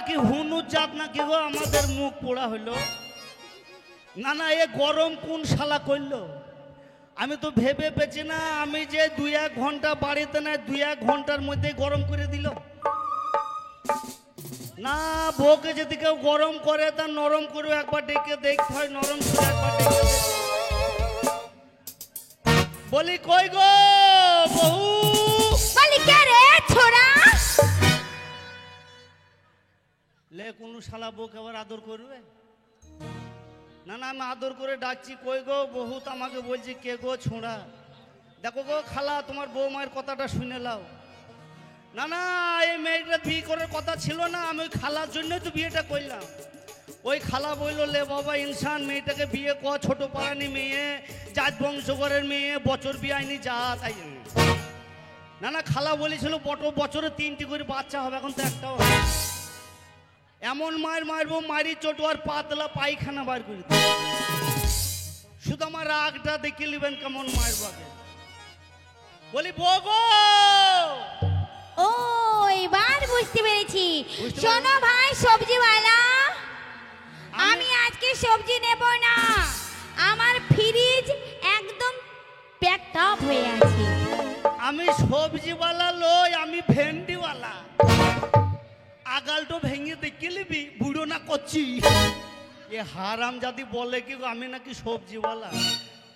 কি হুনুর জাত নাকি গো আমাদের মুখ পোড়া হইলো? না না, এ গরম কোন শালা করলো? আমি তো ভেবে পেয়েছি না, আমি যে 2-1 ঘন্টা বাড়িতে না, 2-1 ঘন্টার মধ্যে গরম করে দিল। না, বউকে যদি কেউ গরম করে তা নরম করে একবার ডেকে দেখতে হয়, নরম করে একবার ডেকে বলি কই গো বউ? বলি কে রে ছোড়া? লে কোন শালা বউকে আবার আদর করবে? না না, আমি আদর করে ডাকছি, কই গো বহুত আমাকে বলছি কে গো ছোঁড়া। দেখো গো খালা, তোমার বৌমায়ের কথাটা শুনে লাও। না না, এই মেয়েটা বিয়ে করার কথা ছিল না, আমি ওই খালার জন্যই তো বিয়েটা করলাম। ওই খালা বললো লে বাবা ইনসান মেয়েটাকে বিয়ে কর, ছোট পাড়ানি মেয়ে, জাত বংশগরের মেয়ে, বছর বিয়ে আইনি যা তাই। না না, খালা বলেছিল বছরে 3টি করে বাচ্চা হবে, এখন তো একটাও হবে। এমন মায়ের মারবো, মারি চোটো আর পাতলা পায়খানা বার করে দেব। শুধু আমার রাগটা দেখে নেবেন কেমন মায়ের বাগে। বলি বগো। ও এবার বুঝতে পেরেছি। শোনো ভাই সবজিওয়ালা, আমি আজকে সবজি নেব না, আমার ফ্রিজ একদম প্যাকড আপ হয়ে আছে। আমি সবজিওয়ালা লই, আমি ভেন্ডিওয়ালা। আগালটো ভেঙে দেখে নিবি, বুড়ো না করছি। এ হারাম জাদি বলে কি গো আমি নাকি সবজিওয়ালা?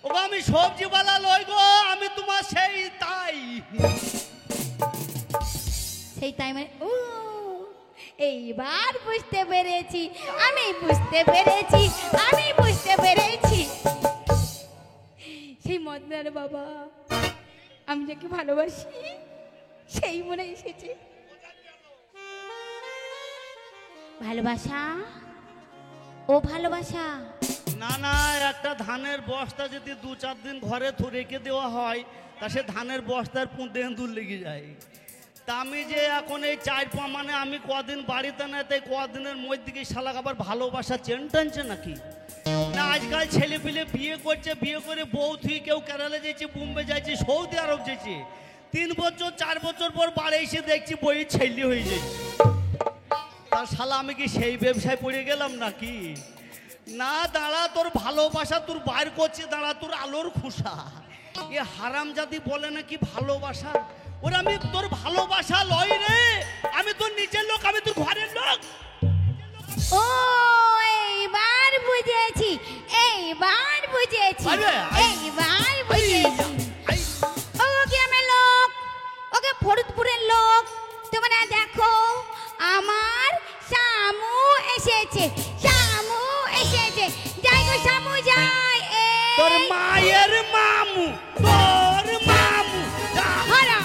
ও আমি সবজিওয়ালা লই গো, আমি তোমার সেই তাই। সেই টাইমে ও এইবার বুঝতে পেরেছি, আমি বুঝতে পেরেছি, আমি বুঝতে পেরেছি। সেই মদনার বাবা আমি যাকে ভালোবাসি সেই মনে এসেছে। ভালোবাসা, ও ভালোবাসা। না না, একটা ধানের বস্তা যদি 2-4 দিন ঘরে রেখে দেওয়া হয়, তা সে ধানের বস্তার পুঁতে দূর লেগে যায়। তা আমি যে এখন এই 4-5 মানে আমি কদিন বাড়িতে না, তাই কদিনের মধ্যে কি শালাক আবার ভালোবাসা চেন টানছে নাকি? না, আজকাল ছেলে পিলে বিয়ে করছে, বিয়ে করে বউ থুই কেউ কেরালা যাচ্ছে, বোম্বে যাচ্ছে, সৌদি আরব যাচ্ছে, 3 বছর 4 বছর পর বাড়ি এসে দেখছি বই ছেলে হয়ে যাচ্ছে। তার শালা আমি কি সেই ব্যবসায় পড়ে গেলাম নাকি? না দাঁড়া, তোর ভালোবাসা তোর বাইর করছে, দাঁড়া তোর আলোর খুশা। এ হারাম জাদি বলে নাকি ভালোবাসা? ওরে আমি তোর ভালোবাসা লই রে, আমি তোর নিজের লোক, আমি তোর ঘরের লোক। ও এইবার বুঝেছি, এইবার বুঝেছি, এইবার বুঝেছি। ও গ্রামের লোক, ওকে ফরিদপুরের লোক, তোমরা দেখো আমার শামু এসেছে, শামু এসেছে। যাই গো শামু যাই। তোর মায়ের মামু, তোর মামু হারা।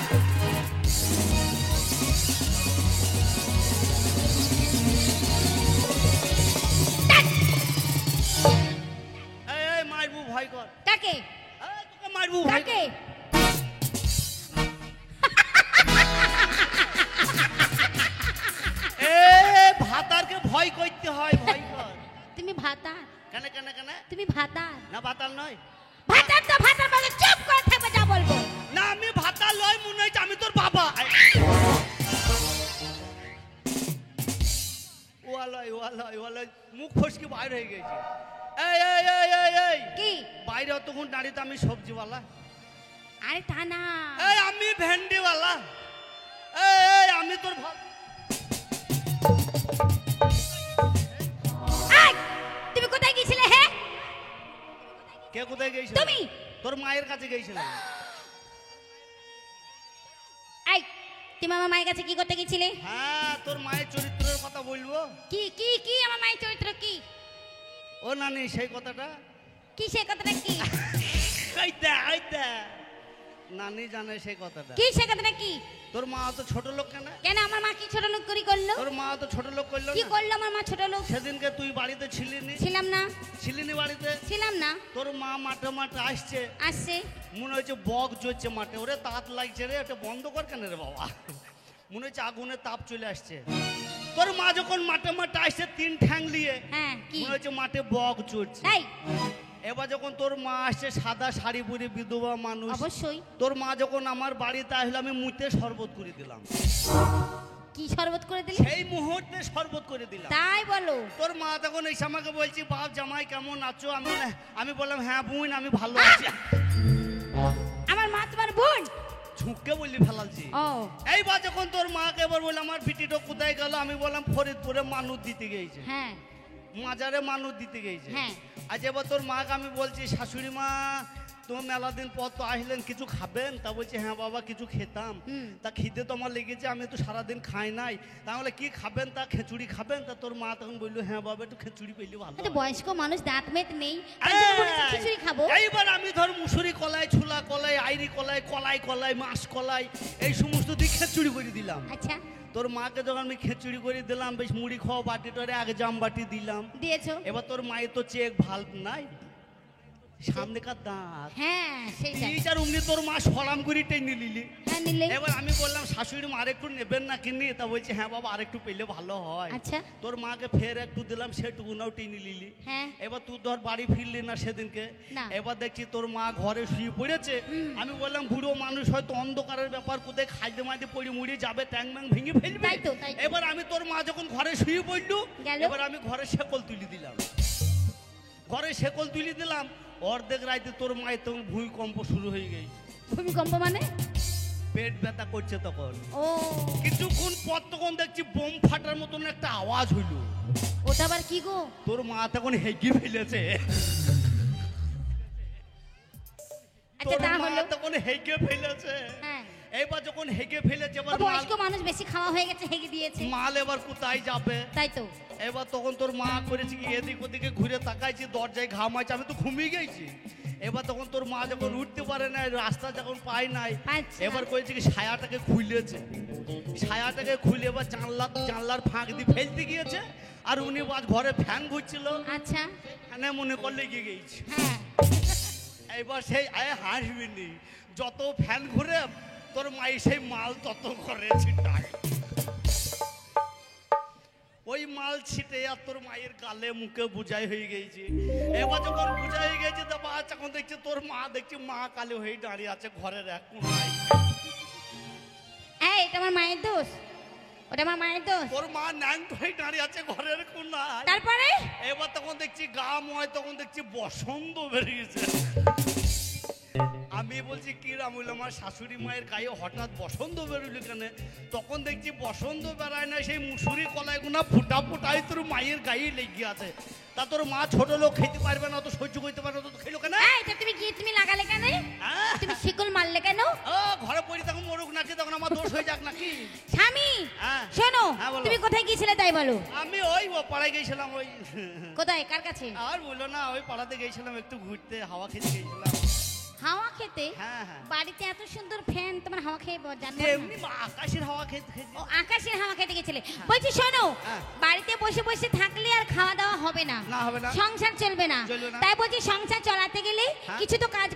এই মারবু ভয় কর। কাকে? তোকে মারবু ভয় কাকে? ভাতারকে ভয় করতে হয়, ভয় কর। তুমি ভাতা? কেন কেন কেন? তুমি ভাতা না ভাতার নয়। ভাতার তো ভাতার মানে চুপ করে থাকবে, যা বলবো। না আমি ভাতার লয়, মনে হচ্ছে আমি তোর বাবা। ওয়ালাই ওয়ালাই ওয়ালাই, মুখ ফসকে বাইর হয়ে গেছে। এই এই এই এই এই কি বাইরে অতক্ষণ দাঁড়িয়ে, আমি সবজিওয়ালা। আরে তা না, এই আমি ভেন্ডিওয়ালা। এই আমি তোর তুমি কোথায় গিয়েছিলে? হে, কে কোথায় গেছিল? তুমি। তোর মায়ের কাছে গেছিলাম। এই তুমি আমার মায়ের কাছে কি করতে গিয়েছিলে? হ্যাঁ, তোর মায়ের চরিত্রের কথা বলবো। কি কি কি আমার মায়ের চরিত্র কি? ও নানি সেই কথাটা কি সেই কথাটা কি? এইটা এইটা নানি জানে সেই কথাটা। কি সেই কথাটা কি? তোর মা তো ছোট লোক কেন? কেন আমার মা কি ছোট লোক করি করলো? তোর মা তো ছোট লোক করলো কি না? করলো আমার মা ছোট লোক? সেদিনকে তুই বাড়িতে ছিলি নি? ছিলাম না। ছিলি নি বাড়িতে? ছিলাম না। তোর মা মাঠে মাঠে আসছে, আসছে, মনে হচ্ছে বক জ্বলছে মাঠে। ওরে তাপ লাগছে রে, এটা বন্ধ কর কেন রে বাবা? মনে হচ্ছে আগুনের তাপ চলে আসছে। তোর মা যখন মাঠে মাঠে আসছে 3 ঠ্যাং নিয়ে, হ্যাঁ কি মনে হচ্ছে মাঠে বক চড়ছে। এই এবার যখন তোর মা আসছে সাদা শাড়ি পরে, বিধবা মানুষ, অবশ্যই তোর মা যখন আমার বাড়িতে আসলো, আমি মুতে শরবত করে দিলাম। কি শরবত করে দিলি? সেই মুহূর্তে শরবত করে দিলাম। তাই বলো? তোর মা তখন এসে আমাকে বলছি, বাপ জামাই কেমন আছো? আমি বললাম, হ্যাঁ বোন আমি ভালো আছি। আমার মা তোমার বোন? ঝুঁকে বললি ফেলালছি। ও এইবার যখন তোর মাকে এবার বললাম আমার বিটিটা কোথায় গেল, আমি বললাম ফরিদপুরে মানুষ দিতে গেছে, হ্যাঁ মাজারে মানুষ দিতে গেছে। হ্যাঁ। আজ এবার তোর মাকে আমি বলছি, শাশুড়ি মা তোমার মেলা দিন পর তো আসলেন, কিছু খাবেন? তা বলছি, হ্যাঁ বাবা কিছু খেতাম। তা খিদে তো আমার লেগেছে, আমি তো সারাদিন খাই নাই, তাহলে কি খাবেন? তা খিচুড়ি খাবেন? তা তোর মা তখন বললো, হ্যাঁ বাবা একটু খিচুড়ি পেলে ভালো আচ্ছা, হয়। বয়স্ক মানুষ দাঁত মেট নেই, তাই জন্য বলেছে খিচুড়ি খাবো। এইবার আমি ধর মুসুরি কলাই, ছোলা কলাই, আইরি কলাই, কলাই কলাই, মাছ কলাই, এই সমস্ত দিয়ে খিচুড়ি করে দিলাম। আচ্ছা তোর মাকে যখন আমি খিচুড়ি করে দিলাম, বেশ মুড়ি খাওয়া বাটিটারে আগে জাম বাটি দিলাম। দিয়েছো? এবার তোর মায়ের তো চেক ভাল নাই, সামনেকার দাঁত, হ্যাঁ সেইটাই। এইটার অমনি তোর মা সরাম করে টেনে নিলি। হ্যাঁ নিলে। এবার আমি বললাম, শাশুড়ি মা আরেকটু নেবেন না কিনি? তা বলছে, হ্যাঁ বাবা আরেকটু পেলে ভালো হয়। আচ্ছা। তোর মাকে ফের একটু দিলাম, সেটুকু নাও টেনে নিলি। হ্যাঁ। এবার তুই ধর বাড়ি ফিরলি না সেদিনকে। না। এবার দেখছি তোর মা ঘরে শুয়ে পড়েছে। আমি বললাম, বুড়ো মানুষ হয়তো অন্ধকারের ব্যাপার, কোথায় খাইতে মাইতে পড়ে মুড়ে যাবে, ট্যাং ম্যাং ভেঙে ফেলবে। তাই তো, তাই তো। এবার আমি তোর মা যখন ঘরে শুয়ে পড়লু, গেল? এবার আমি ঘরে শেকল তুলে দিলাম। ঘরে শেকল তুলে দিলাম, অর্ধেক রাইতে তোর মায়ের তখন ভূমিকম্প শুরু হয়ে গেছে। ভূমিকম্প মানে? পেট ব্যথা করছে তখন। ও কিছুক্ষণ পর তখন দেখছি বোম ফাটার মতন একটা আওয়াজ হইল। ওটা আবার কি গো? তোর মা তখন হেগে ফেলেছে। আচ্ছা তোর তা মা হলো? তখন হেগে ফেলেছে। হ্যাঁ। এবার যখন হেগে ফেলেছে, এবার ও বয়স্ক মানুষ বেশি খাওয়া হয়ে গেছে, হেগে দিয়েছে। মাল এবার কোথায় যাবে? তাই তো। এবার তখন তোর মা করেছে কি, এদিক ওদিকে ঘুরে তাকাইছি, দরজায় ঘাম আছে, আমি তো ঘুমিয়ে গেছি। এবার তখন তোর মা যখন উঠতে পারে না, রাস্তা যখন পায় নাই, আচ্ছা। এবার করেছে কি, ছায়াটাকে খুলেছে। ছায়াটাকে খুলে এবার জানলার ফাঁক দিয়ে ফেলতে গিয়েছে, আর উনি বাজ ঘরে ফ্যান ঘুরছিল, আচ্ছা ফ্যানে মনে করলে লেগে গেছে। হ্যাঁ। এবার সেই হাসবিনি, যত ফ্যান ঘুরে তোর মাই সেই মাল তত করে ছিটায়। ওই মাল ছিটে আর তোর মায়ের গালে মুখে বুঝাই হয়ে গেছে। এবার যখন বুঝাই হয়ে গেছে, তো বাচ্চা এখন দেখছি তোর মা, দেখছি মা কালে হয়ে দাঁড়িয়ে আছে ঘরের এক কোনায়। এই এটা আমার মায়ের দোষ, ওটা আমার মায়ের দোষ। তোর মা ন্যাংট হয়ে দাঁড়িয়ে আছে ঘরের কোনায়। তারপরে এবার তখন দেখছি গা ময়, তখন দেখছি বসন্ত বেরিয়েছে। আমি বলছি কি রামুল, আমার শাশুড়ি মায়ের গায়ে হঠাৎ বসন্ত বেরোলো কেন? তখন দেখছি বসন্ত বেড়ায় না, সেই মুসুরি কলাইগুনা ফুটা ফুটাই তোর মায়ের গায়ে লেগে আছে। তা তোর মা ছোট লোক খেতে পারবে না, তো সহ্য করতে পারবে না, তো খেলো কেন? এই এটা তুমি লাগালে কেন? হ্যাঁ? তুমি শিকল মারলে কেন? ও ঘরে পড়ি তখন মরুক নাকি, তখন আমার দোষ হয়ে যাক নাকি? স্বামী হ্যাঁ। শোনো, হ্যাঁ, বলো। তুমি কোথায় গিয়েছিলে তাই বলো। আমি ওই পাড়ায় গেছিলাম, ওই কোথায়, কার কাছে? আর বললো না, ওই পাড়াতে গেছিলাম একটু ঘুরতে, হাওয়া খেতে গেছিলাম। হাওয়া খেতে? হ্যাঁ হ্যাঁ। বাড়িতে এত সুন্দর ফ্যান, তোমার হাওয়া খেয়ে জানো না? এমনি আকাশের হাওয়া খেতে ও আকাশের হাওয়া খেতে গেছিলে। বলছি শোনো, হ্যাঁ। বাড়িতে বসে বসে থাকলে আর খাওয়া দাওয়া হবে না, না, হবে না। সংসার চলবে না। চলবে না। তাই বলছি সংসার চালাতে গেলে হ্যাঁ। কিছু তো কাজ